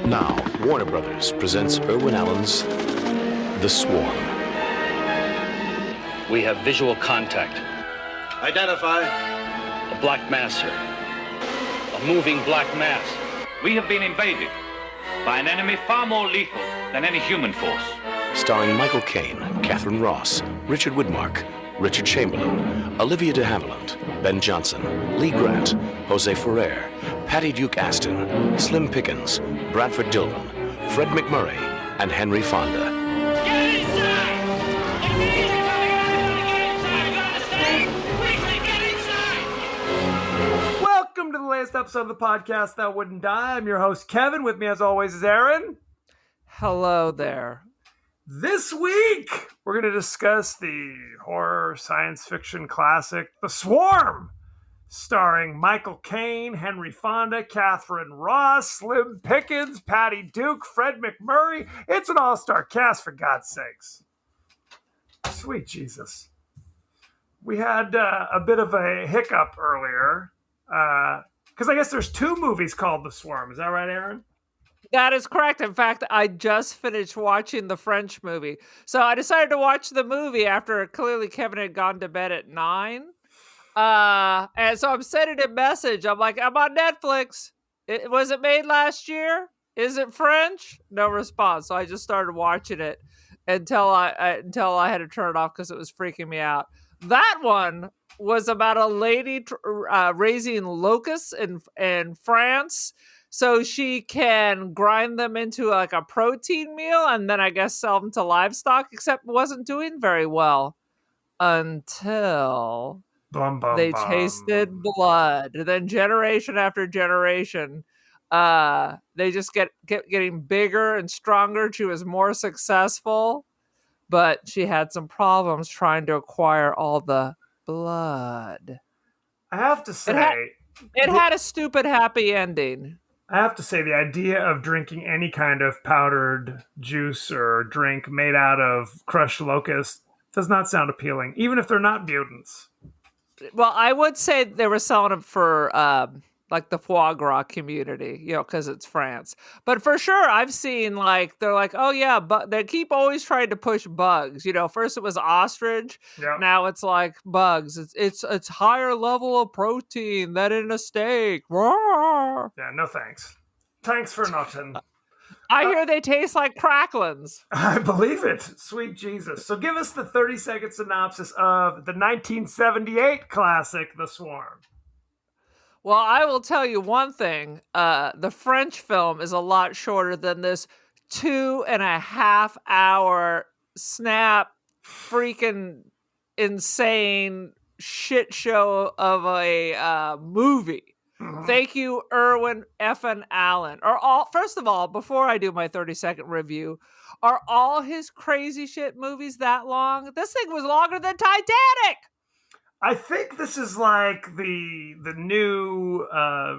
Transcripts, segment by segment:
Now, Warner Brothers presents Irwin Allen's The Swarm. We have visual contact. Identify. A black mass, sir. A moving black mass. We have been invaded by an enemy far more lethal than any human force. Starring Michael Caine, Catherine Ross, Richard Widmark, Richard Chamberlain, Olivia de Havilland, Ben Johnson, Lee Grant, Jose Ferrer, Patty Duke Aston, Slim Pickens, Bradford Dillman, Fred McMurray, and Henry Fonda. Get inside! Enemies are coming out! Get inside! You understand? Quickly, get inside! Welcome to the latest episode of the podcast That Wouldn't Die. I'm your host, Kevin. With me, as always, is Aaron. Hello there. This week, we're going to discuss the horror science fiction classic, The Swarm, starring Michael Caine, Henry Fonda, Catherine Ross, Slim Pickens, Patty Duke, Fred McMurray. It's an all-star cast, for God's sakes. Sweet Jesus. We had a bit of a hiccup earlier, because I guess there's two movies called The Swarm. Is that right, Aaron? That is correct. In fact, I just finished watching the French movie. So I decided to watch the movie after clearly Kevin had gone to bed at 9. And so I'm sending a message. I'm like, I'm on Netflix. Was it made last year? Is it French? No response. So I just started watching it until I had to turn it off because it was freaking me out. That one was about a lady raising locusts in France, so she can grind them into like a protein meal and then I guess sell them to livestock, except it wasn't doing very well until they tasted blood. And then generation after generation, they just kept getting bigger and stronger. She was more successful, but she had some problems trying to acquire all the blood. I have to say, it had a stupid happy ending. I have to say, the idea of drinking any kind of powdered juice or drink made out of crushed locust does not sound appealing, even if they're not mutants. Well, I would say they were selling them for like the foie gras community, because it's France. But for sure, I've seen they're like, oh yeah, but they keep always trying to push bugs. First it was ostrich, Yep. Now it's like bugs. It's higher level of protein than in a steak. Roar. Yeah, no thanks. Thanks for nothing. I hear they taste like cracklins. I believe it. Sweet Jesus. So give us the 30-second synopsis of the 1978 classic, The Swarm. Well, I will tell you one thing. The French film is a lot shorter than this 2.5 hour snap freaking insane shit show of a movie. Mm-hmm. Thank you, Irwin effing Allen. First of all, before I do my 30-second review, are all his crazy shit movies that long? This thing was longer than Titanic! I think this is like the new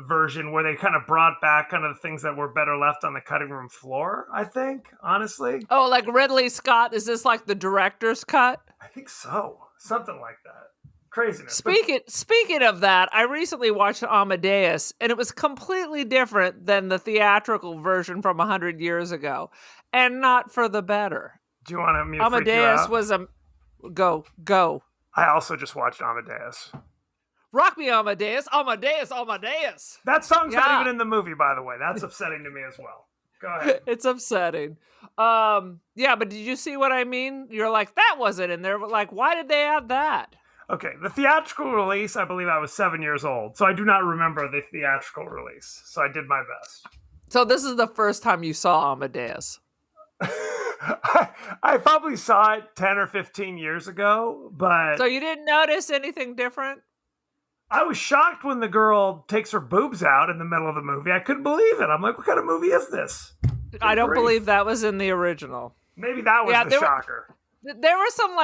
version where they kind of brought back kind of the things that were better left on the cutting room floor, I think, honestly. Oh, like Ridley Scott? Is this like the director's cut? I think so. Something like that. Craziness. Speaking of that, I recently watched Amadeus, and it was completely different than the theatrical version from 100 years ago, and not for the better. Do you want me to Amadeus freak you out? was go. I also just watched Amadeus. Rock me, Amadeus. Amadeus, Amadeus. That song's not even in the movie, by the way. That's upsetting to me as well. Go ahead. It's upsetting. Yeah, but did you see what I mean? You're like, that wasn't in there. But like, why did they add that? Okay, the theatrical release, I believe I was 7 years old. So I do not remember the theatrical release. So I did my best. So this is the first time you saw Amadeus. I probably saw it 10 or 15 years ago, but... So you didn't notice anything different? I was shocked when the girl takes her boobs out in the middle of the movie. I couldn't believe it. I'm like, what kind of movie is this? I don't believe that was in the original. Maybe that was the shocker. There was some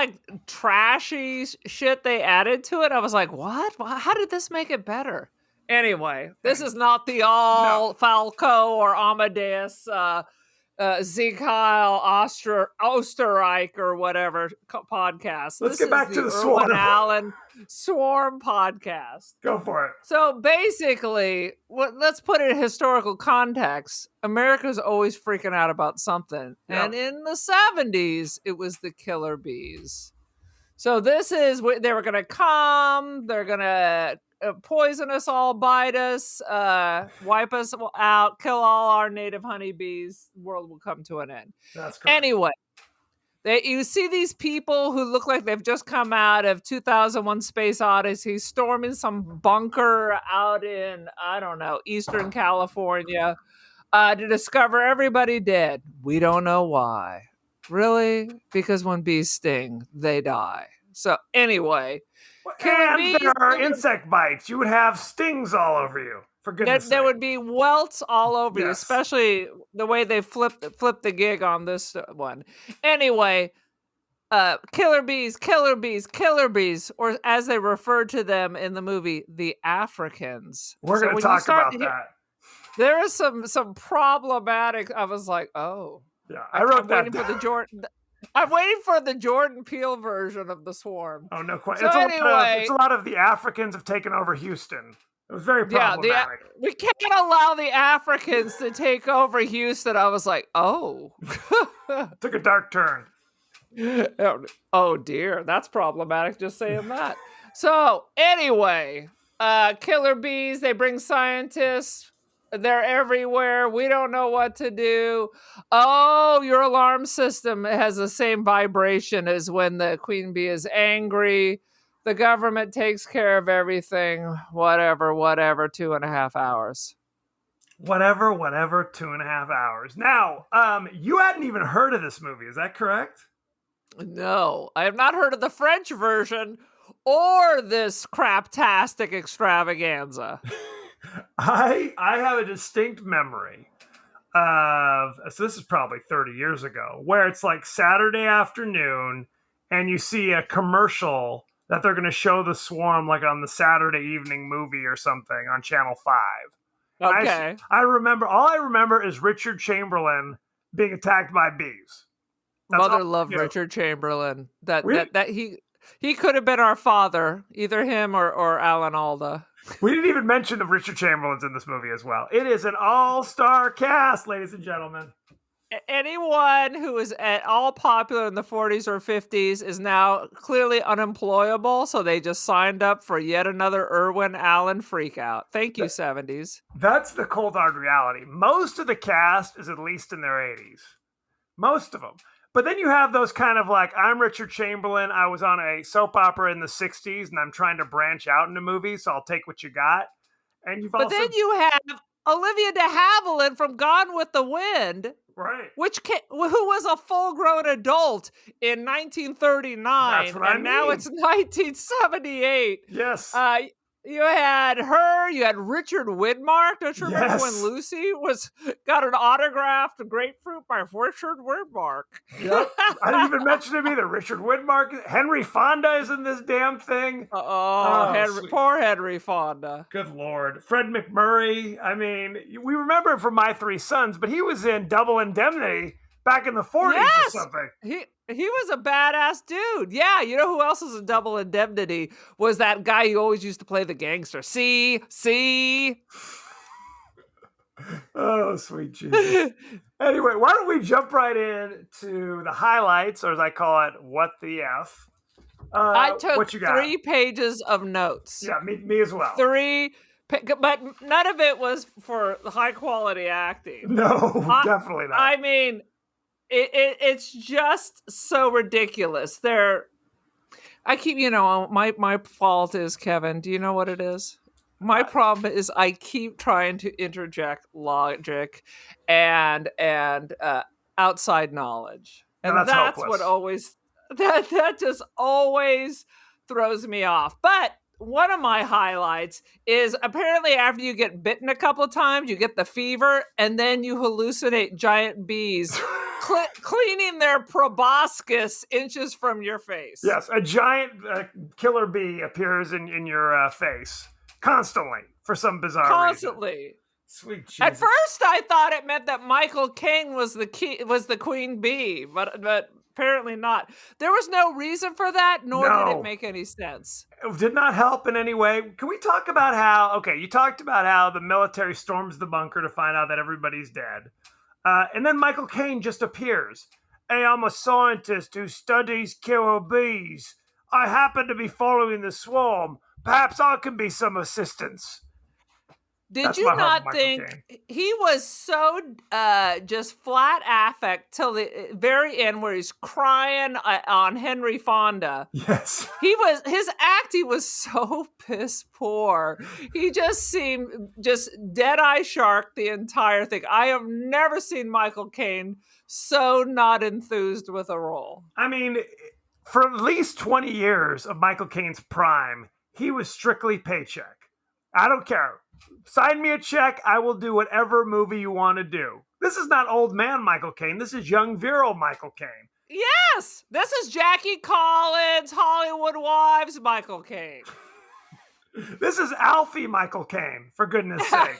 trashy shit they added to it. I was like, what? How did this make it better? Anyway, this is not the Falco or Amadeus Kyle Osterreich or whatever podcast. Let's This get back is to the Irwin Swarm. Allen Swarm podcast. Go for it. So basically, let's put it in historical context. America's always freaking out about something. Yep. And in the 70s, it was the killer bees. So this is, they were going to come, they're going to poison us all, bite us, wipe us out, kill all our native honeybees. World will come to an end. That's correct. Anyway, you see these people who look like they've just come out of 2001 Space Odyssey, storming some bunker out in, I don't know, Eastern California, to discover everybody dead. We don't know why. Really? Because when bees sting, they die. So anyway, and there are insect bites. You would have stings all over you. For goodness sake. There would be welts all over you, Yes. especially the way they flipped the gig on this one. Anyway, killer bees, or as they referred to them in the movie, the Africans. We're going to talk about that. There is some problematic. I was like, oh, Yeah, I wrote I'm that waiting down. for the Jordan. I'm waiting for the Jordan Peele version of the Swarm. Oh, no question. So It's a lot of the Africans have taken over Houston. It was very problematic. we can't allow the Africans to take over Houston. I was like, oh. Took a dark turn. Oh dear, that's problematic just saying that. So anyway, killer bees, they bring scientists. They're everywhere. We don't know what to do. Oh, your alarm system has the same vibration as when the queen bee is angry. The government takes care of everything. Whatever, 2.5 hours. Whatever, 2.5 hours. Now, you hadn't even heard of this movie. Is that correct? No, I have not heard of the French version or this craptastic extravaganza. I have a distinct memory of, so this is probably 30 years ago, where it's like Saturday afternoon and you see a commercial that they're going to show the Swarm like on the Saturday evening movie or something on Channel 5. Okay. I remember, all I remember is Richard Chamberlain being attacked by bees. That's Mother all- loved you know, Richard Chamberlain. That We- he could have been our father, either him or Alan Alda. We didn't even mention the Richard Chamberlain's in this movie as well. It is an all-star cast, ladies and gentlemen. Anyone who was at all popular in the 40s or 50s is now clearly unemployable, so they just signed up for yet another Irwin Allen freakout. Thank you, 70s. That's the cold hard reality. Most of the cast is at least in their 80s. Most of them. But then you have those kind of like, I'm Richard Chamberlain. I was on a soap opera in the 60s and I'm trying to branch out into movies, so I'll take what you got. And you've But also... then you have Olivia de Havilland from Gone with the Wind, Right. who was a full-grown adult in 1939, That's what I now mean. it's 1978. Yes. You had her. You had Richard Widmark. Don't you remember Yes. when Lucy got an autographed grapefruit by Richard Widmark? Yep. I didn't even mention him either. Richard Widmark. Henry Fonda is in this damn thing. Sweet. Poor Henry Fonda. Good Lord. Fred McMurray. I mean, we remember him from My Three Sons, but he was in Double Indemnity back in the 40s Yes. or something. He was a badass dude. Yeah, you know who else was a Double Indemnity? Was that guy who always used to play the gangster. See? Oh, sweet Jesus. Anyway, why don't we jump right in to the highlights, or as I call it, what the F? I took what you got? 3 pages of notes. Yeah, me as well. 3, but none of it was for high quality acting. No, definitely not. I mean, it's just so ridiculous. My fault is, Kevin, do you know what it is? My problem is I keep trying to interject logic and outside knowledge. And that's that's hopeless. what always that just always throws me off. But one of my highlights is apparently after you get bitten a couple of times, you get the fever, and then you hallucinate giant bees cleaning their proboscis inches from your face. Yes, a giant killer bee appears in your face constantly for some bizarre reason. Constantly. Sweet Jesus. At first, I thought it meant that Michael Caine was the queen bee, but apparently not. There was no reason for that, nor did No. it make any sense. It did not help in any way. Can we talk about how, okay, you talked about how the military storms the bunker to find out that everybody's dead. And then Michael Caine just appears. Hey, I'm a scientist who studies killer bees. I happen to be following the swarm. Perhaps I can be some assistance. Did That's you my heart, not Michael think he was so just flat affect till the very end, where he's crying on Henry Fonda? Yes. His acting was so piss poor. He just seemed just dead-eye shark the entire thing. I have never seen Michael Caine so not enthused with a role. I mean, for at least 20 years of Michael Caine's prime, he was strictly paycheck. I don't care. Sign me a check. I will do whatever movie you want to do. This is not old man Michael Caine. This is young, virile Michael Caine. Yes, this is Jackie Collins, Hollywood Wives, Michael Caine. This is Alfie Michael Caine, for goodness sake.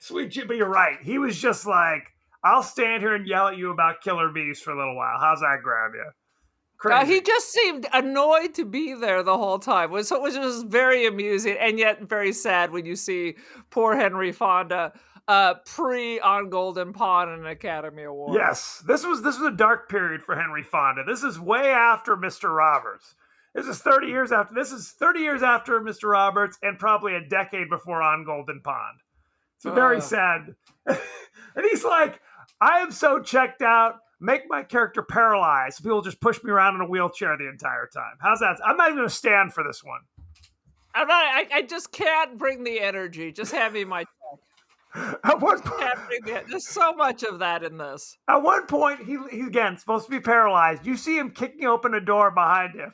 Sweet, but you're right. He was just like, I'll stand here and yell at you about killer bees for a little while. How's that grab you? Crazy. He just seemed annoyed to be there the whole time, which was very amusing and yet very sad when you see poor Henry Fonda on Golden Pond and Academy Award. Yes, this was a dark period for Henry Fonda. This is way after Mr. Roberts. This is 30 years after. This is 30 years after Mr. Roberts and probably a decade before On Golden Pond. It's very sad. And he's like, I am so checked out. Make my character paralyzed. So people just push me around in a wheelchair the entire time. How's that? I'm not even going to stand for this one. I just can't bring the energy. Just hand me my check. At one point, There's so much of that in this. At one point, he again supposed to be paralyzed. You see him kicking open a door behind him.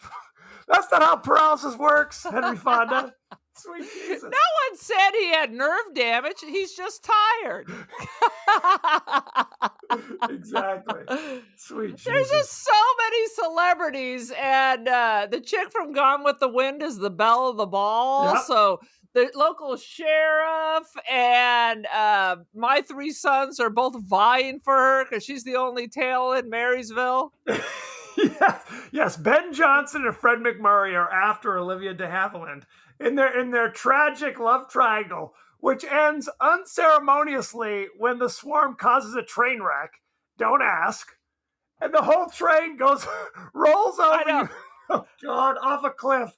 That's not how paralysis works, Henry Fonda. Sweet Jesus. No one said he had nerve damage. He's just tired. Exactly. Sweet Jesus. There's just so many celebrities, and the chick from Gone with the Wind is the belle of the ball. Yep. So the local sheriff and my three sons are both vying for her because she's the only tail in Marysville. Yes. Ben Johnson and Fred McMurray are after Olivia de Havilland in their tragic love triangle, which ends unceremoniously when the swarm causes a train wreck. Don't ask. And the whole train rolls over. Oh God, off a cliff.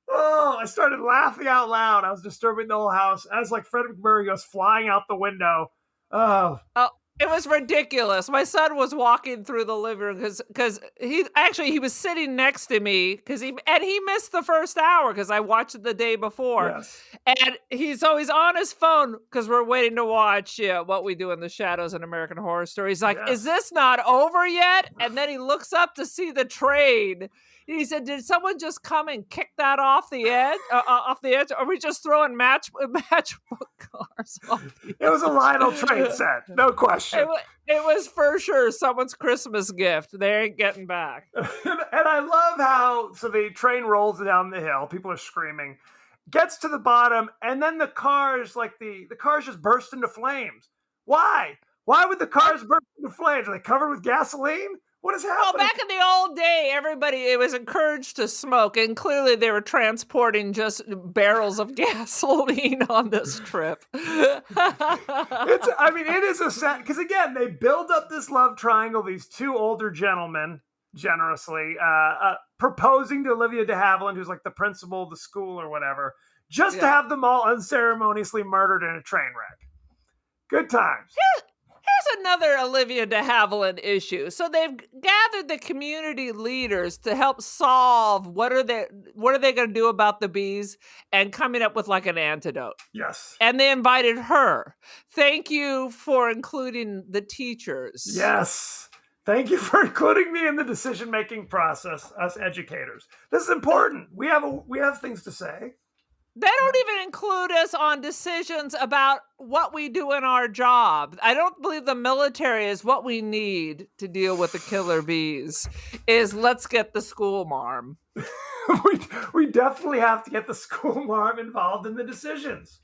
Oh, I started laughing out loud. I was disturbing the whole house as like Fred McMurray goes flying out the window. Oh, it was ridiculous. My son was walking through the living room because he was sitting next to me because he missed the first hour because I watched it the day before. yes. And he's always on his phone because we're waiting to watch What We Do in the Shadows and American Horror Story. He's like, Yes. is this not over yet? And then he looks up to see the train. He said, did someone just come and kick that off the edge? Are we just throwing matchbook cars off the edge? It was a Lionel train set, no question. It was for sure someone's Christmas gift. They ain't getting back. And I love how, so the train rolls down the hill, people are screaming, gets to the bottom, and then the cars, like the cars just burst into flames. Why? Why would the cars burst into flames? Are they covered with gasoline? What is Well, happening? back in the old day, it was encouraged to smoke, and clearly they were transporting just barrels of gasoline on this trip. It is a set, because again, they build up this love triangle, these two older gentlemen, generously, proposing to Olivia de Havilland, who's like the principal of the school or whatever, just to have them all unceremoniously murdered in a train wreck. Good times. Here's another Olivia de Havilland issue. So they've gathered the community leaders to help solve what are they going to do about the bees and coming up with like an antidote. Yes. And they invited her. Thank you for including the teachers. Yes. Thank you for including me in the decision-making process, us educators. This is important. We have things to say. They don't even include us on decisions about what we do in our job. I don't believe the military is what we need to deal with the killer bees. Is let's get the school marm. we definitely have to get the school marm involved in the decisions.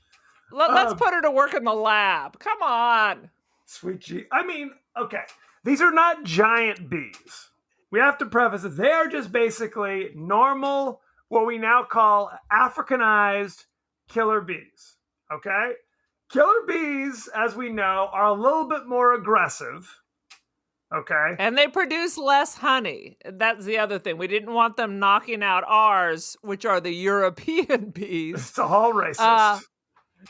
Let's put her to work in the lab. Come on. Sweet G. I mean, okay. These are not giant bees. We have to preface it. They are just basically normal, what we now call Africanized killer bees. Okay? Killer bees, as we know, are a little bit more aggressive. Okay? And they produce less honey. That's the other thing. We didn't want them knocking out ours, which are the European bees. It's all racist.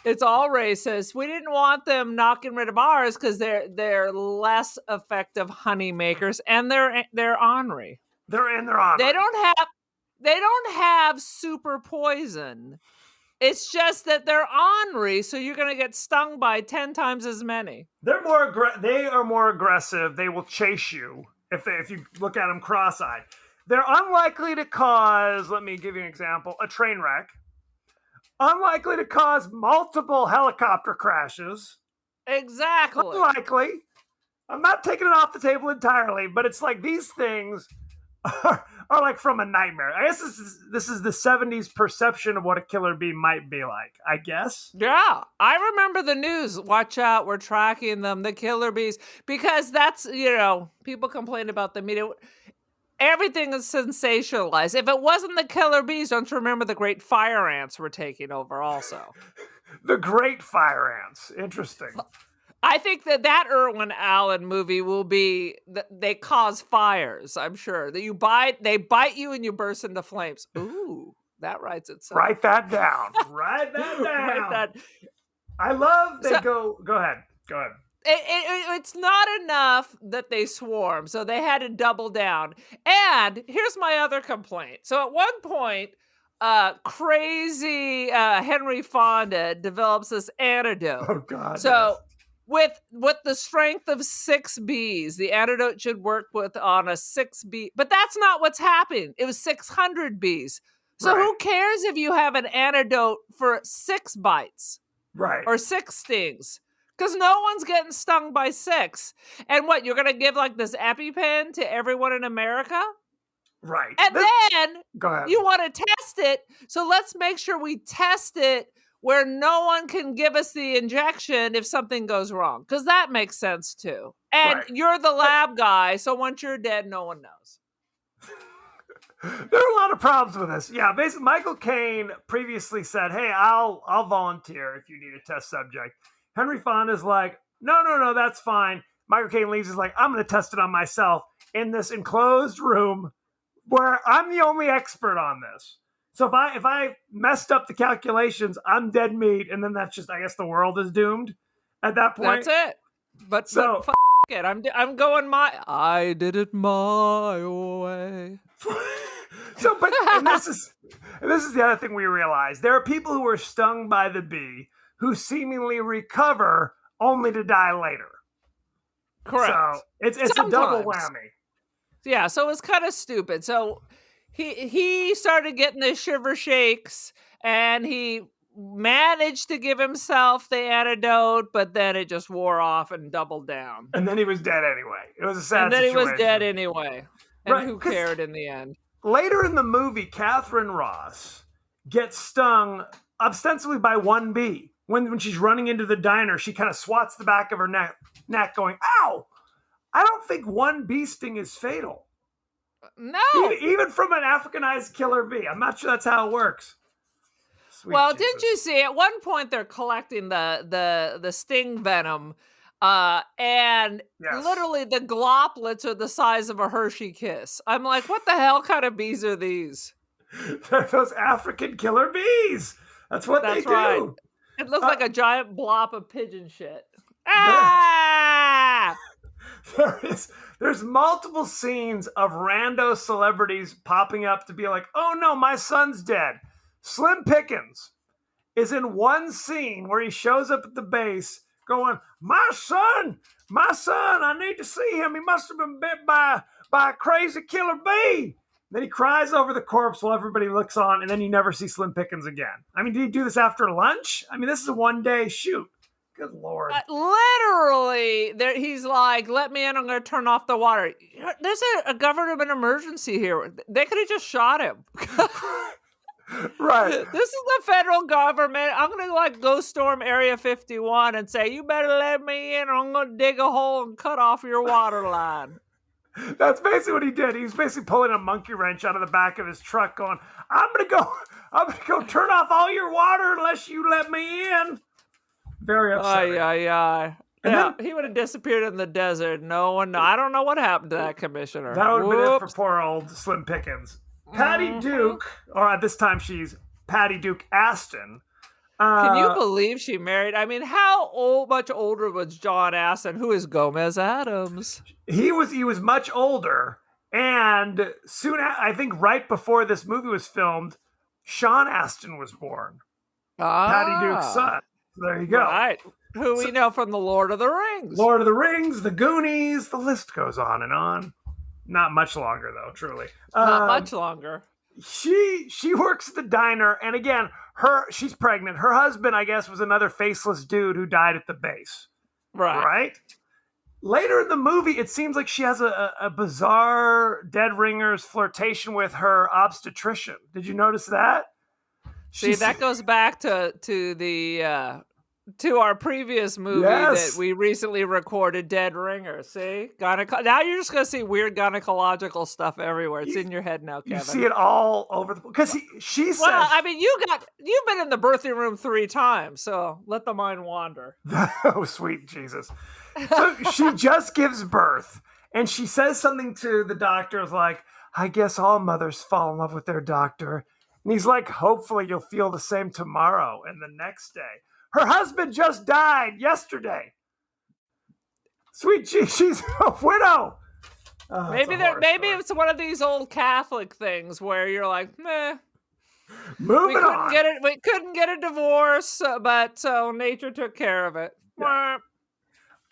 It's all racist. We didn't want them knocking rid of ours because they're less effective honey makers, and they're ornery. They're ornery. They don't have super poison. It's just that they're ornery, so you're going to get stung by 10 times as many. They are more aggressive. They will chase you if you look at them cross-eyed. They're unlikely to cause, let me give you an example, a train wreck. Unlikely to cause multiple helicopter crashes. Exactly. Unlikely. I'm not taking it off the table entirely, but it's like these things are like from a nightmare. I guess this is the 70s perception of what a killer bee might be like, I guess. Yeah. I remember the news. Watch out. We're tracking them, the killer bees. Because that's, people complain about the media. Everything is sensationalized. If it wasn't the killer bees, don't you remember the great fire ants were taking over also? The great fire ants. Interesting. I think that Irwin Allen movie will be, they cause fires, I'm sure. That they bite you and you burst into flames. Ooh, that writes itself. Write that down. Write that down. I love go ahead. Go ahead. It's not enough that they swarm, so they had to double down. And here's my other complaint. So at one point, crazy Henry Fonda develops this antidote. Oh, God. So with the strength of 6 bees, the antidote should work on a 6 bee. But that's not what's happening. It was 600 bees. So Who cares if you have an antidote for 6 bites? Right. Or 6 stings? Because no one's getting stung by 6. And what, you're going to give like this EpiPen to everyone in America? Right. And then go ahead. You want to test it. So let's make sure we test it where no one can give us the injection if something goes wrong. Because that makes sense too. And you're the lab guy. So once you're dead, no one knows. There are a lot of problems with this. Yeah, basically, Michael Caine previously said, hey, I'll volunteer if you need a test subject. Henry Fonda's like, no, that's fine. Michael Caine leaves. Is like, I'm going to test it on myself in this enclosed room where I'm the only expert on this. So if I messed up the calculations, I'm dead meat, and then that's just, I guess the world is doomed at that point. That's it. But it. I'm going I did it my way. So, and this is the other thing we realize. There are people who are stung by the bee who seemingly recover only to die later. Correct. So it's a double whammy. Yeah, so it was kind of stupid. So he started getting the shiver shakes, and he managed to give himself the antidote, but then it just wore off and doubled down. And then he was dead anyway. It was a sad situation. And then he was dead anyway. And who cared in the end? Later in the movie, Catherine Ross gets stung ostensibly by one bee. When she's running into the diner, she kind of swats the back of her neck going, ow! I don't think one bee sting is fatal. No. Even from an Africanized killer bee. I'm not sure that's how it works. Sweet Jesus. Didn't you see at one point they're collecting the sting venom, and literally the gloplets are the size of a Hershey Kiss. I'm like, what the hell kind of bees are these? They're those African killer bees. That's what they do. Right. It looks like a giant blob of pigeon shit. Ah! There's multiple scenes of rando celebrities popping up to be like, oh no, my son's dead. Slim Pickens is in one scene where he shows up at the base going, my son, I need to see him. He must have been bit by a crazy killer bee. Then he cries over the corpse while everybody looks on, and then you never see Slim Pickens again. I mean, did he do this after lunch? I mean, this is a one-day shoot. Good Lord. Literally, he's like, let me in, I'm going to turn off the water. There's a government emergency here. They could have just shot him. Right. This is the federal government. I'm gonna like go storm Area 51 and say, "You better let me in, or I'm gonna dig a hole and cut off your water line." That's basically what he did. He was basically pulling a monkey wrench out of the back of his truck, going, I'm gonna go turn off all your water unless you let me in." Very upsetting. Ay. And Yeah, he would have disappeared in the desert. No one. I don't know what happened to that commissioner. That would have been it for Whoops. poor old Slim Pickens. Patty Duke, or at this time she's Patty Duke Aston. Can you believe she married? I mean, much older was John Aston, who is Gomez Adams? He was much older, and I think right before this movie was filmed, Sean Aston was born. Patty Duke's son. So there you go. Right. Who we know from the Lord of the Rings. Lord of the Rings, the Goonies, the list goes on and on. Not much longer though, truly. Not much longer. She works at the diner, and again, she's pregnant. Her husband, I guess, was another faceless dude who died at the base. Right? Later in the movie, it seems like she has a bizarre Dead Ringers flirtation with her obstetrician. Did you notice that? See, that goes back to the to our previous movie that we recently recorded, Dead Ringer. See, now you're just gonna see weird gynecological stuff everywhere. It's in your head now, Kevin. You see it all over the because she says. Well, I mean, you've been in the birthing room 3 times, so let the mind wander. Oh, sweet Jesus! So she just gives birth, and she says something to the doctor like, "I guess all mothers fall in love with their doctor." And he's like, "Hopefully you'll feel the same tomorrow and the next day." Her husband just died yesterday. Sweet she's a widow. Oh, maybe it's one of these old Catholic things where you're like, meh. Moving on. We couldn't get a divorce, but so nature took care of it. Yeah.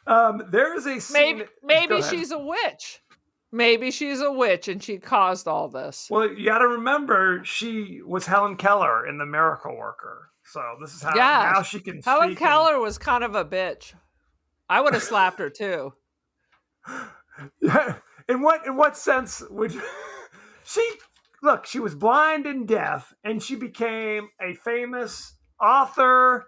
There is a scene. Maybe she's a witch. Maybe she's a witch and she caused all this. Well, you got to remember she was Helen Keller in The Miracle Worker. So this is how now she can Helen speak. Keller was kind of a bitch. I would have slapped her too. Yeah. In what sense would she was blind and deaf, and she became a famous author,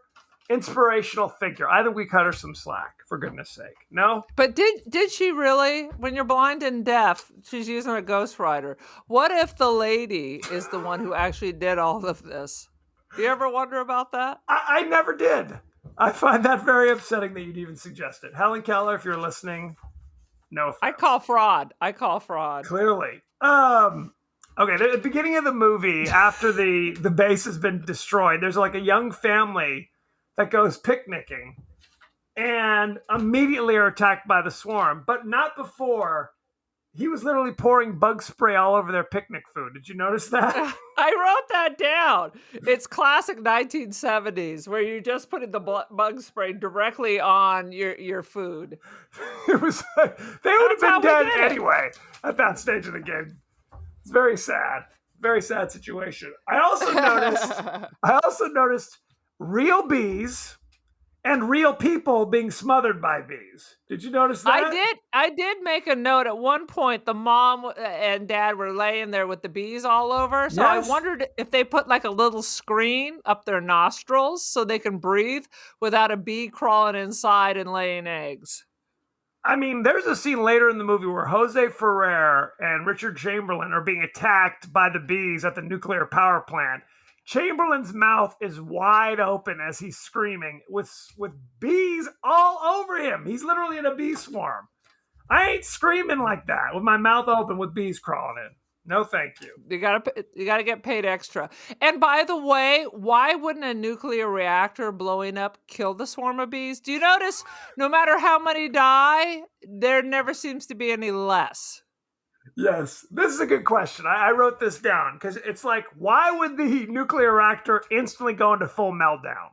inspirational figure. I think we cut her some slack, for goodness sake. No? But did she really? When you're blind and deaf, she's using a ghostwriter. What if the lady is the one who actually did all of this? Do you ever wonder about that? I never did. I find that very upsetting that you'd even suggest it. Helen Keller, if you're listening, no offense. I call fraud. Clearly. Okay, at the beginning of the movie, after the base has been destroyed, there's like a young family that goes picnicking and immediately are attacked by the swarm, but not before. He was literally pouring bug spray all over their picnic food. Did you notice that? I wrote that down. It's classic 1970s where you're just putting the bug spray directly on your food. It was like, they would have been dead anyway at that stage of the game. It's very sad. Very sad situation. I also noticed real bees and real people being smothered by bees. Did you notice that? I did make a note. At one point, the mom and dad were laying there with the bees all over. So Yes. I wondered if they put like a little screen up their nostrils so they can breathe without a bee crawling inside and laying eggs. I mean, there's a scene later in the movie where Jose Ferrer and Richard Chamberlain are being attacked by the bees at the nuclear power plant. Chamberlain's mouth is wide open as he's screaming with bees all over him. He's literally in a bee swarm. I ain't screaming like that with my mouth open with bees crawling in. No, thank you. You gotta get paid extra. And by the way, why wouldn't a nuclear reactor blowing up kill the swarm of bees? Do you notice no matter how many die, there never seems to be any less? Yes, this is a good question. I wrote this down because it's like, why would the nuclear reactor instantly go into full meltdown?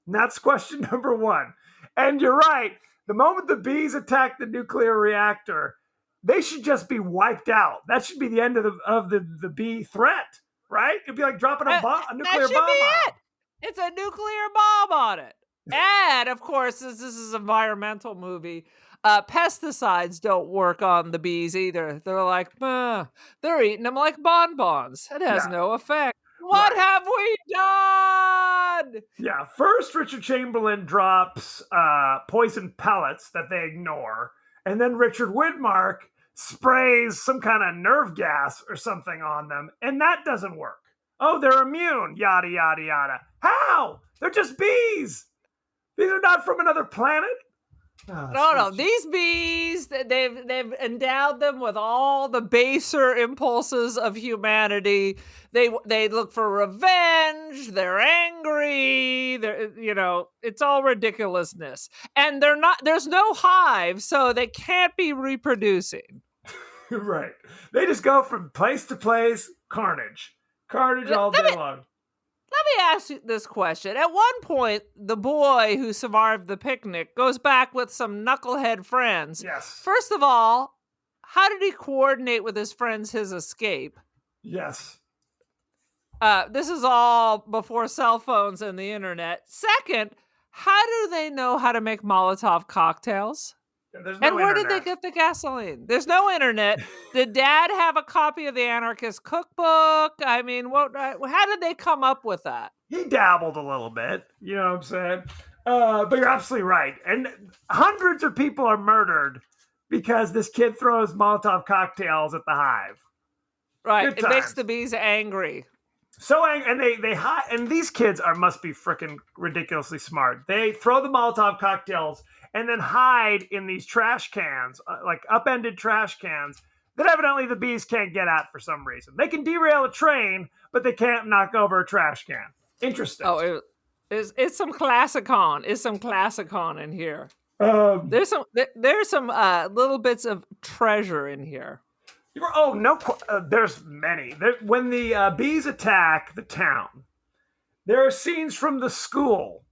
And that's question number one. And you're right. The moment the bees attack the nuclear reactor, they should just be wiped out. That should be the end of the bee threat, right? It'd be like dropping a nuclear bomb. That should be it. It's a nuclear bomb on it. And of course, this is an environmental movie. Pesticides don't work on the bees either. They're like, they're eating them like bonbons. It has no effect. What Right. have we done? Yeah, first Richard Chamberlain drops poison pellets that they ignore, and then Richard Widmark sprays some kind of nerve gas or something on them, and that doesn't work. Oh, they're immune, yada, yada, yada. How? They're just bees. These are not from another planet. Oh, No, sweet these bees, they've endowed them with all the baser impulses of humanity. They look for revenge. They're angry. It's all ridiculousness. And they're not. There's no hive, so they can't be reproducing. Right. They just go from place to place, carnage all day long. Let me ask you this question. At one point, the boy who survived the picnic goes back with some knucklehead friends. Yes. First of all, how did he coordinate with his friends his escape? Yes. This is all before cell phones and the internet. Second, how do they know how to make Molotov cocktails? There's no And where did they internet. get the gasoline? There's no internet. Did Dad have a copy of the Anarchist Cookbook? I mean, how did they come up with that? He dabbled a little bit, you know what I'm saying? But you're absolutely right. And hundreds of people are murdered because this kid throws Molotov cocktails at the hive. Right. Good It makes times. the bees angry. So angry, and they hide, and these kids must be freaking ridiculously smart. They throw the Molotov cocktails and then hide in these trash cans, like upended trash cans that evidently the bees can't get at for some reason. They can derail a train, but they can't knock over a trash can. Interesting. Oh, it's some classicon. It's some classicon in here. There's some little bits of treasure in here. Oh no! There's many. When the bees attack the town, there are scenes from the school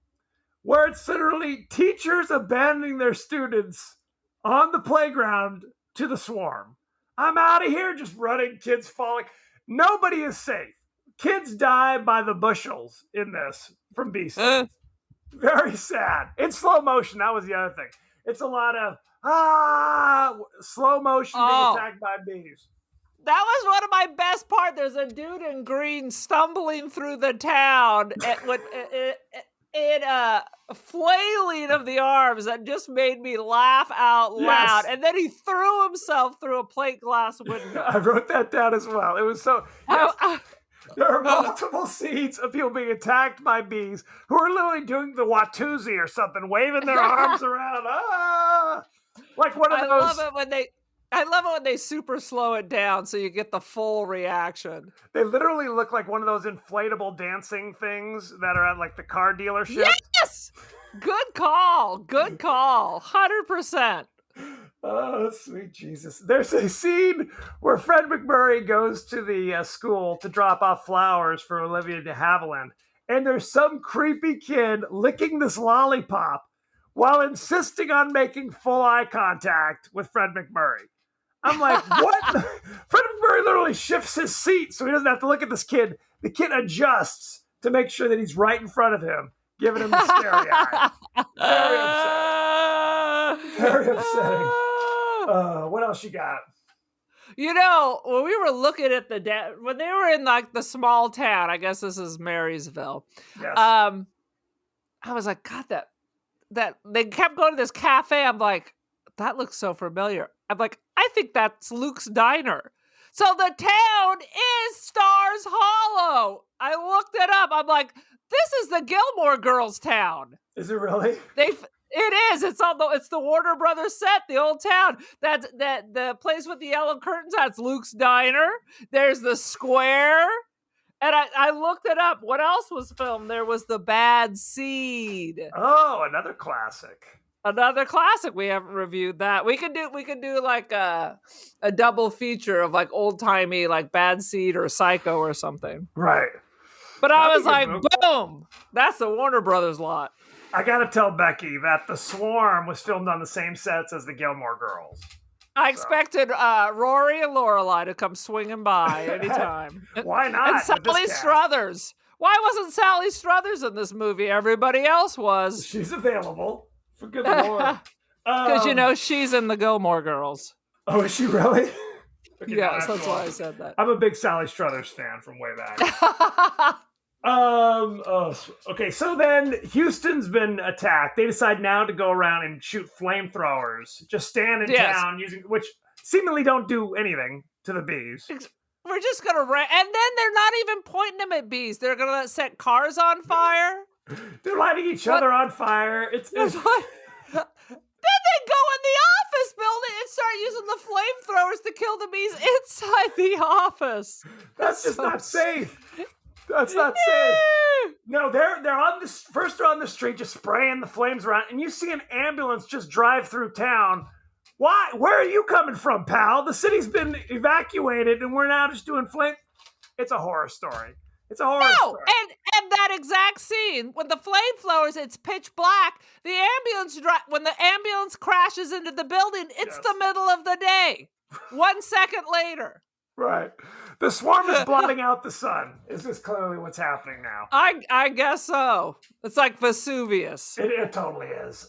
where it's literally teachers abandoning their students on the playground to the swarm. I'm out of here, just running, kids falling. Nobody is safe. Kids die by the bushels in this from bee stings. Very sad. In slow motion, that was the other thing. It's a lot of slow motion being attacked by bees. That was one of my best parts. There's a dude in green stumbling through the town in a flailing of the arms that just made me laugh out loud. Yes. And then he threw himself through a plate glass window. I wrote that down as well. It was so... Yes. There are multiple scenes of people being attacked by bees who are literally doing the Watusi or something, waving their arms around. Like one of those. I love it when they super slow it down so you get the full reaction. They literally look like one of those inflatable dancing things that are at like the car dealership. Yes! Good call. Good call. 100%. Oh, sweet Jesus. There's a scene where Fred McMurray goes to the school to drop off flowers for Olivia de Havilland, and there's some creepy kid licking this lollipop while insisting on making full eye contact with Fred McMurray. I'm like, what? Fred McMurray literally shifts his seat so he doesn't have to look at this kid. The kid adjusts to make sure that he's right in front of him, giving him the scary eye. Very upsetting. What else you got? You know, when we were looking at when they were in like the small town, I guess this is Marysville. Yes. I was like, God, that they kept going to this cafe. I'm like, that looks so familiar. I'm like, I think that's Luke's Diner. So the town is Stars Hollow. I looked it up. I'm like, this is the Gilmore Girls town. Is it really? It is. It's the Warner Brothers set, the old town. That's the place with the yellow curtains. That's Luke's Diner. There's the square. And I looked it up. What else was filmed? There was The Bad Seed. Oh, another classic. Another classic. We haven't reviewed that. We could do like a double feature of like old timey like Bad Seed or Psycho or something. Right. But I That'd was be a like, good movie. boom! That's the Warner Brothers lot. I gotta tell Becky that The Swarm was filmed on the same sets as the Gilmore Girls. I expected Rory and Lorelai to come swinging by anytime. Why not? And with Sally this cast? Struthers. Why wasn't Sally Struthers in this movie? Everybody else was. She's available. For good lord. Because, she's in the Gilmore Girls. Oh, is she really? Okay, Yes, no, that's why I said that. I'm a big Sally Struthers fan from way back. Okay, so then Houston's been attacked. They decide now to go around and shoot flamethrowers. Just stand in Yes. town using, which seemingly don't do anything to the bees. We're just gonna and then they're not even pointing them at bees. They're gonna set cars on fire. They're lighting each other on fire. It's Then they go in the office building and start using the flamethrowers to kill the bees inside the office. that's just so not safe. That's not safe. No, they're on the first. They're on the street, just spraying the flames around, and you see an ambulance just drive through town. Why? Where are you coming from, pal? The city's been evacuated, and we're now just doing flame. It's a horror story. It's a horror story. And that exact scene when the flamethrowers, it's pitch black. The ambulance when the ambulance crashes into the building, it's Yes. the middle of the day. 1 second later. Right. The swarm is blotting out the sun. This is clearly what's happening now. I guess so. It's like Vesuvius. It totally is.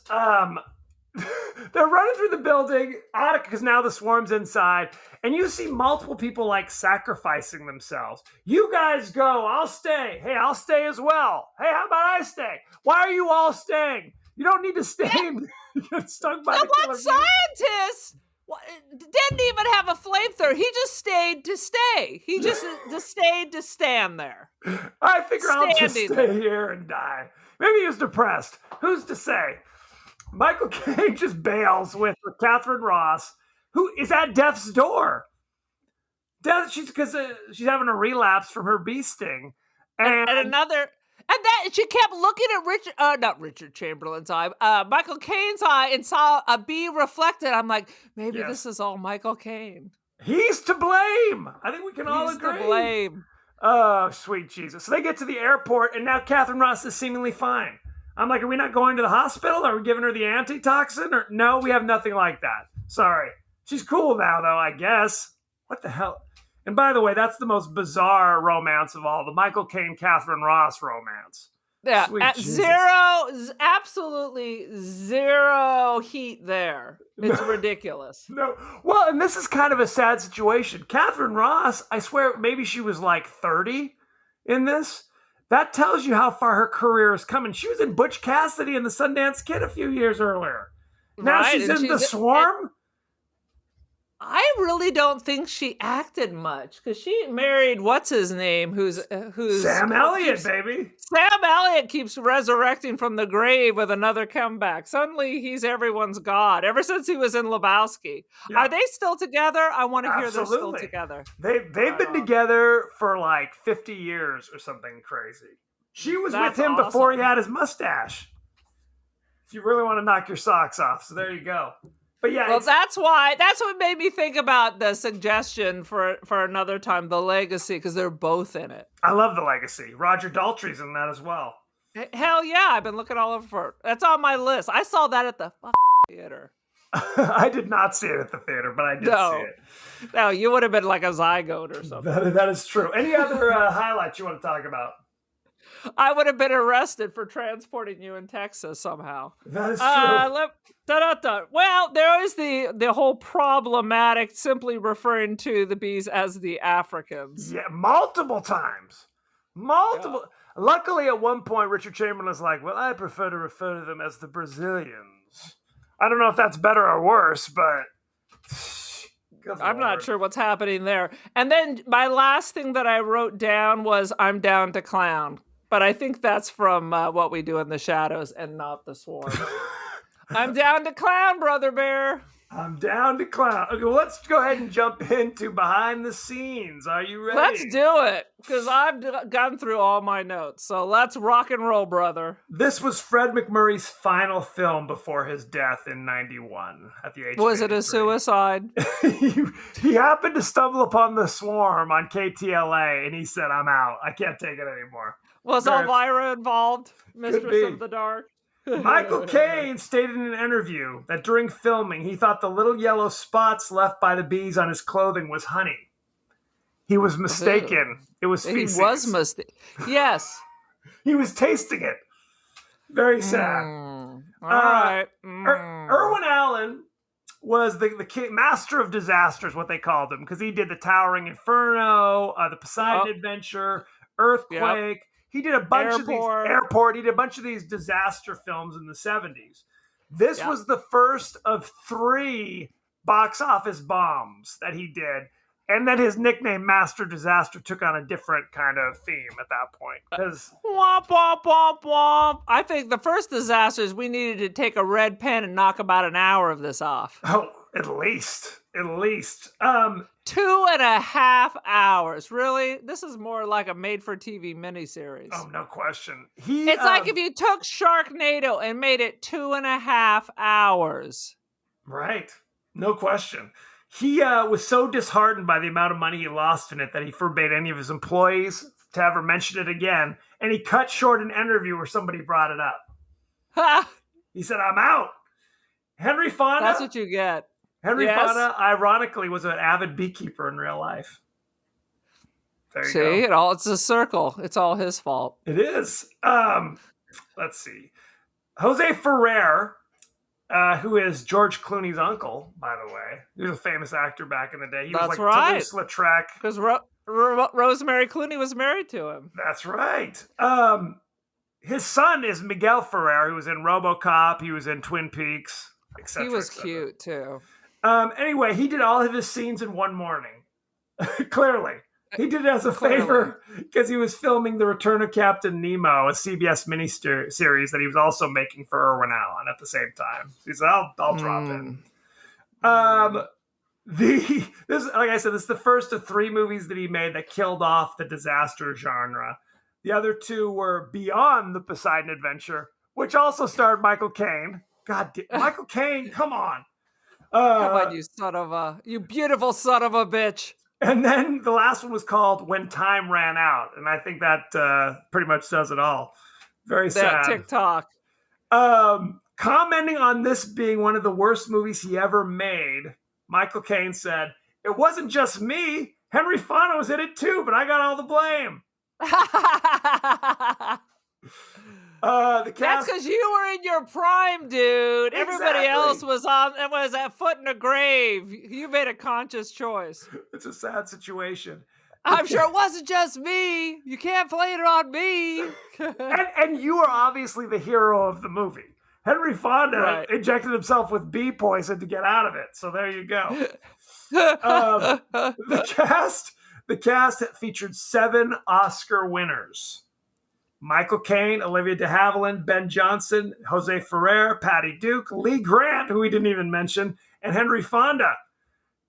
They're running through the building, because now the swarm's inside, and you see multiple people like sacrificing themselves. You guys go, I'll stay. Hey, I'll stay as well. Hey, how about I stay? Why are you all staying? You don't need to stay and get stung by The the killer one bee. scientist didn't even have a flamethrower. He just stayed to stay. He just stayed to stand there. I figure I'll just Standing stay here and die. Maybe he was depressed. Who's to say? Michael Caine just bails with Catherine Ross, who is at death's door. Because she's having a relapse from her bee sting, and And she kept looking at not Richard Chamberlain's eye, Michael Caine's eye, and saw a bee reflected. I'm like, maybe Yes. this is all Michael Caine. he's to blame. I think we can all He's agree. to blame. Oh, sweet Jesus! So they get to the airport, and now Catherine Ross is seemingly fine. I'm like, are we not going to the hospital? Are we giving her the antitoxin? Or no, we have nothing like that. Sorry. She's cool now, though, I guess. What the hell? And by the way, that's the most bizarre romance of all, the Michael Caine, Catherine Ross romance. Yeah, Sweet at Jesus. absolutely zero heat there. It's ridiculous. No. Well, and this is kind of a sad situation. Catherine Ross, I swear, maybe she was like 30 in this. That tells you how far her career is coming. She was in Butch Cassidy and the Sundance Kid a few years earlier. Now Right, she's and in The she's- Swarm. I really don't think she acted much because she married what's his name, who's Sam Elliott, baby. Sam Elliott keeps resurrecting from the grave with another comeback. Suddenly, he's everyone's god. Ever since he was in Lebowski, Yeah. are they still together? I want to hear they're still Absolutely. together. They've been together for like 50 years or something crazy. She was That's with him before he awesome. had his mustache. If you really want to knock your socks off, so there you go. But yeah, Well, it's- that's what made me think about the suggestion for another time, The Legacy, because they're both in it. I love The Legacy. Roger Daltrey's in that as well. Hell yeah, I've been looking all over for it. That's on my list. I saw that at the theater. I did not see it at the theater, but I did No. see it. No, you would have been like a zygote or something. That is true. Any other highlights you want to talk about? I would have been arrested for transporting you in Texas somehow. That is true. Well, there is the whole problematic simply referring to the bees as the Africans. Yeah, multiple times. Multiple. Luckily, at one point, Richard Chamberlain's like, well, I prefer to refer to them as the Brazilians. I don't know if that's better or worse, but... Good I'm not Lord. sure what's happening there. And then my last thing that I wrote down was I'm down to clown. But I think that's from What We Do in the Shadows and not The Swarm. I'm down to clown, Brother Bear. I'm down to clown. Okay, well, let's go ahead and jump into behind the scenes. Are you ready? Let's do it, because I've gone through all my notes. So let's rock and roll, brother. This was Fred McMurray's final film before his death in 91 at the age of Was it a 83. suicide? he happened to stumble upon The Swarm on KTLA, and he said, I'm out. I can't take it anymore. Was Very- Elvira involved? Mistress be. of the Dark? Michael Caine stated in an interview that during filming, he thought the little yellow spots left by the bees on his clothing was honey. He was mistaken. It was He feces. was mistaken. Yes. He was tasting it. Very sad. All right. Irwin Allen was the master of disasters, what they called him, because he did the Towering Inferno, the Poseidon Adventure, Earthquake. Yep. He did a bunch of these Airport. He did a bunch of these disaster films in the 70s. This was the first of 3 box office bombs that he did. And then his nickname, Master Disaster, took on a different kind of theme at that point. Because womp, womp, womp, womp. I think the first disasters, we needed to take a red pen and knock about an hour of this off. Oh, at least. 2.5 hours. Really? This is more like a made-for-TV miniseries. Oh, no question. It's like if you took Sharknado and made it 2.5 hours. Right. No question. He was so disheartened by the amount of money he lost in it that he forbade any of his employees to ever mention it again. And he cut short an interview where somebody brought it up. He said, I'm out. Henry Fonda. That's what you get. Henry Fonda, ironically, was an avid beekeeper in real life. There you go. It's a circle. It's all his fault. It is. Let's see. Jose Ferrer, who is George Clooney's uncle, by the way. He was a famous actor back in the day. He was like Toulouse-Lautrec. Because Rosemary Clooney was married to him. That's right. His son is Miguel Ferrer, who was in RoboCop. He was in Twin Peaks, etc. He was cute, too. Anyway, he did all of his scenes in one morning. Clearly. He did it as a favor because he was filming The Return of Captain Nemo, a CBS miniseries that he was also making for Irwin Allen at the same time. He said, I'll drop in. This, like I said, this is the first of 3 movies that he made that killed off the disaster genre. The other 2 were Beyond the Poseidon Adventure, which also starred Michael Caine. God damn, Michael Caine, come on. Come on, you beautiful son of a bitch. And then the last one was called When Time Ran Out. And I think that pretty much says it all. Very sad. TikTok. Commenting on this being one of the worst movies he ever made, Michael Caine said, it wasn't just me. Henry Fonda was in it too, but I got all the blame. The cast, that's because you were in your prime, dude. Exactly. Everybody else was at foot in a grave. You made a conscious choice. It's a sad situation. I'm sure it wasn't just me. You can't blame it on me. and you are obviously the hero of the movie. Henry Fonda injected himself with bee poison to get out of it. So there you go. The cast featured 7 Oscar winners. Michael Caine, Olivia de Havilland, Ben Johnson, Jose Ferrer, Patty Duke, Lee Grant, who we didn't even mention, and Henry Fonda.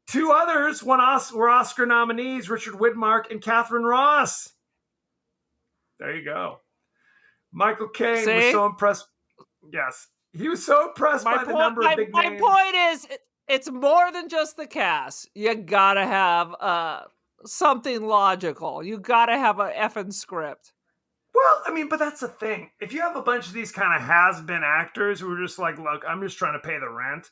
2 others were Oscar nominees, Richard Widmark and Catherine Ross. There you go. Michael Caine was so impressed. Yes. He was so impressed by the number of big names. My point is, it's more than just the cast. You gotta have something logical. You gotta have a effing script. Well, I mean, but that's the thing. If you have a bunch of these kind of has-been actors who are just like, look, I'm just trying to pay the rent.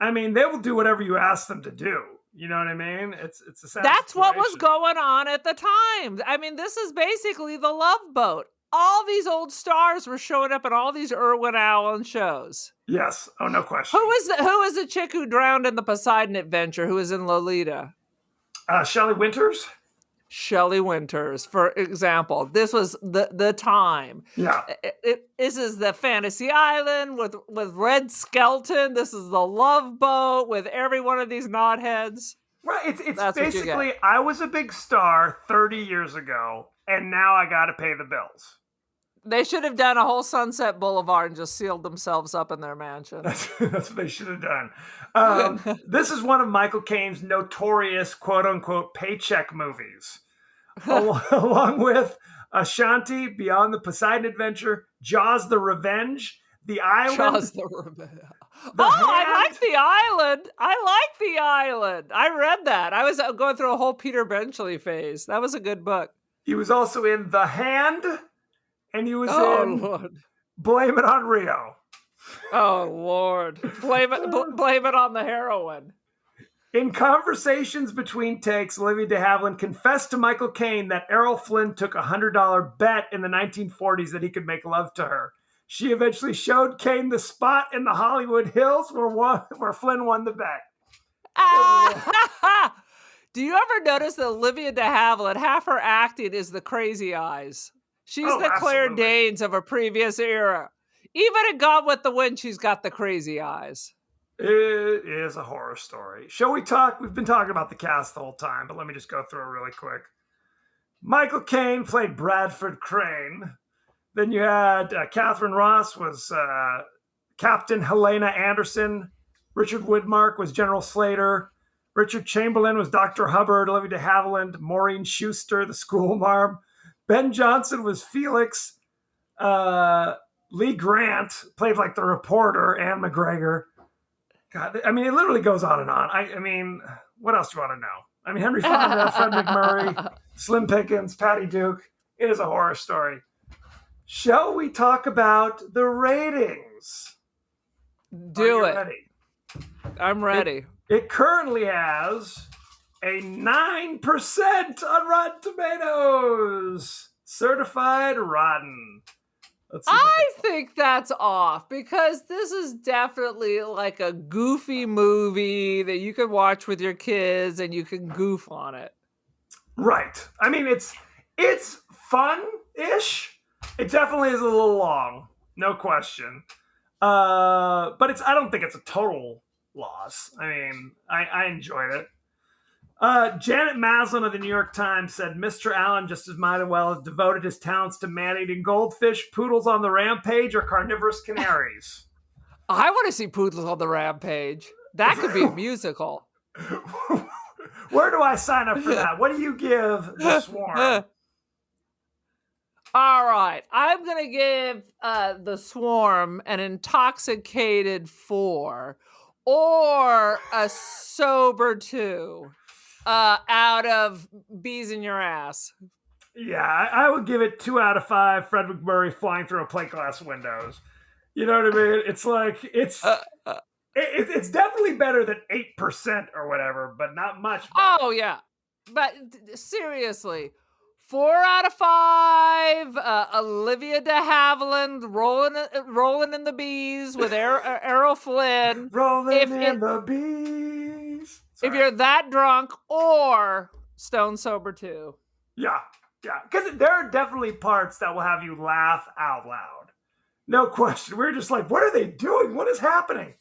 I mean, they will do whatever you ask them to do. You know what I mean? It's a sad That's situation. what was going on at the time. I mean, this is basically the Love Boat. All these old stars were showing up in all these Irwin Allen shows. Yes. Oh, no question. Who is the chick who drowned in the Poseidon Adventure who was in Lolita? Shelley Winters? Shelley Winters, for example. This was the time. Yeah. This is the Fantasy Island with Red Skelton. This is the Love Boat with every one of these knotheads. Right. It's basically, I was a big star 30 years ago, and now I got to pay the bills. They should have done a whole Sunset Boulevard and just sealed themselves up in their mansion. That's what they should have done. This is one of Michael Caine's notorious quote-unquote paycheck movies. Along with Ashanti, Beyond the Poseidon Adventure, Jaws the Revenge, The Island. Jaws the Revenge. I like The Island. I read that. I was going through a whole Peter Benchley phase. That was a good book. He was also in The Hand, and he was in Lord. Blame It on Rio. Oh, Lord. Blame it on the heroin. In conversations between takes, Olivia de Havilland confessed to Michael Caine that Errol Flynn took a $100 bet in the 1940s that he could make love to her. She eventually showed Kane the spot in the Hollywood Hills where Flynn won the bet. Do you ever notice that Olivia de Havilland, half her acting is the crazy eyes? She's the Claire absolutely. Danes of a previous era. Even in Gone with the Wind, she's got the crazy eyes. It is a horror story. Shall we talk? We've been talking about the cast the whole time, but let me just go through it really quick. Michael Caine played Bradford Crane. Then you had Catherine Ross was Captain Helena Anderson. Richard Widmark was General Slater. Richard Chamberlain was Dr. Hubbard. Olivia de Havilland, Maureen Schuster, the schoolmarm. Ben Johnson was Felix. Lee Grant played like the reporter, Anne McGregor. God, I mean, it literally goes on and on. I mean, what else do you want to know? I mean, Henry Fonda, Fred McMurray, Slim Pickens, Patty Duke. It is a horror story. Shall we talk about the ratings? Do it. Ready? I'm ready. It currently has a 9% on Rotten Tomatoes. Certified rotten. Let's see if I think that's off because this is definitely like a goofy movie that you can watch with your kids and you can goof on it. Right. I mean, it's fun-ish. It definitely is a little long, no question. But I don't think it's a total loss. I mean, I enjoyed it. Janet Maslin of the New York Times said Mr. Allen just as might as well have devoted his talents to man-eating goldfish, poodles on the rampage, or carnivorous canaries. I want to see Poodles on the Rampage. That could be a musical. Where do I sign up for that? What do you give The Swarm? All right. I'm going to give The Swarm an intoxicated 4 or a sober 2 out of Bees in Your Ass. Yeah, I would give it 2 out of 5. Fred McMurray flying through a plate glass windows. You know what I mean? It's like, it's definitely better than 8% or whatever, but not much better. Oh, yeah. But seriously, 4 out of 5. Olivia de Havilland rolling in the bees with Errol Flynn. Rolling in the bees. If you're that drunk, or stone sober 2. Yeah. Because there are definitely parts that will have you laugh out loud. No question. We're just like, what are they doing? What is happening?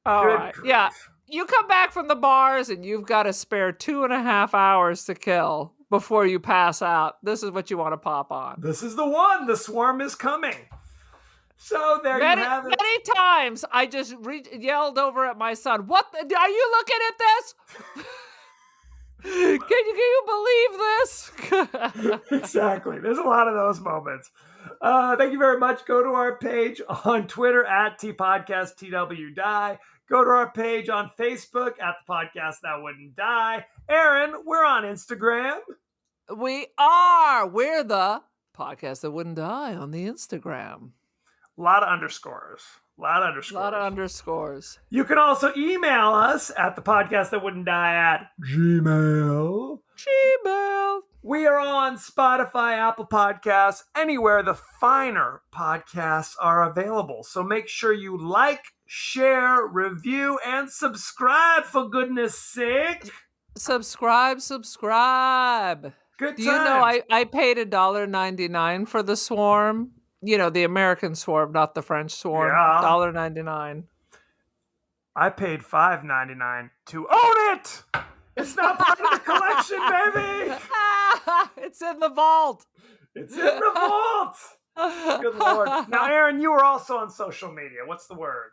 All Good right. grief. Yeah. You come back from the bars and you've got to spare 2.5 hours to kill before you pass out. This is what you want to pop on. This is the one. The Swarm is coming. So there you have it. Many times I just yelled over at my son, are you looking at this? Can you believe this? Exactly. There's a lot of those moments. Thank you very much. Go to our page on Twitter at TPodcastTWDie. Go to our page on Facebook at The Podcast That Wouldn't Die. Aaron, we're on Instagram. We are. We're the Podcast That Wouldn't Die on the Instagram. A lot of underscores. You can also email us at The Podcast That Wouldn't Die at Gmail. We are on Spotify, Apple Podcasts, anywhere the finer podcasts are available. So make sure you like, share, review, and subscribe, for goodness sake. Subscribe. Good Do you know I paid $1.99 for The Swarm? You know, the American Swarm, not the French Swarm. Yeah. $1.99. I paid $5.99 to own it. It's not part of the collection, baby. It's in the vault. It's in the vault. Good Lord. Now, Aaron, you were also on social media. What's the word?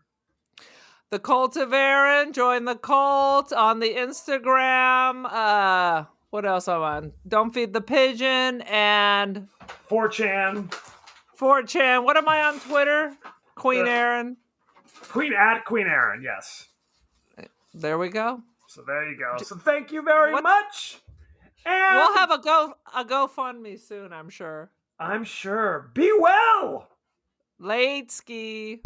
The Cult of Aaron. Join the cult on the Instagram. What else am I on? Don't Feed the Pigeon and 4chan. What am I on Twitter? Queen Aaron. Queen Aaron, yes. There we go. So there you go. So thank you very much. And We'll have a GoFundMe soon, I'm sure. I'm sure. Be well. Late ski.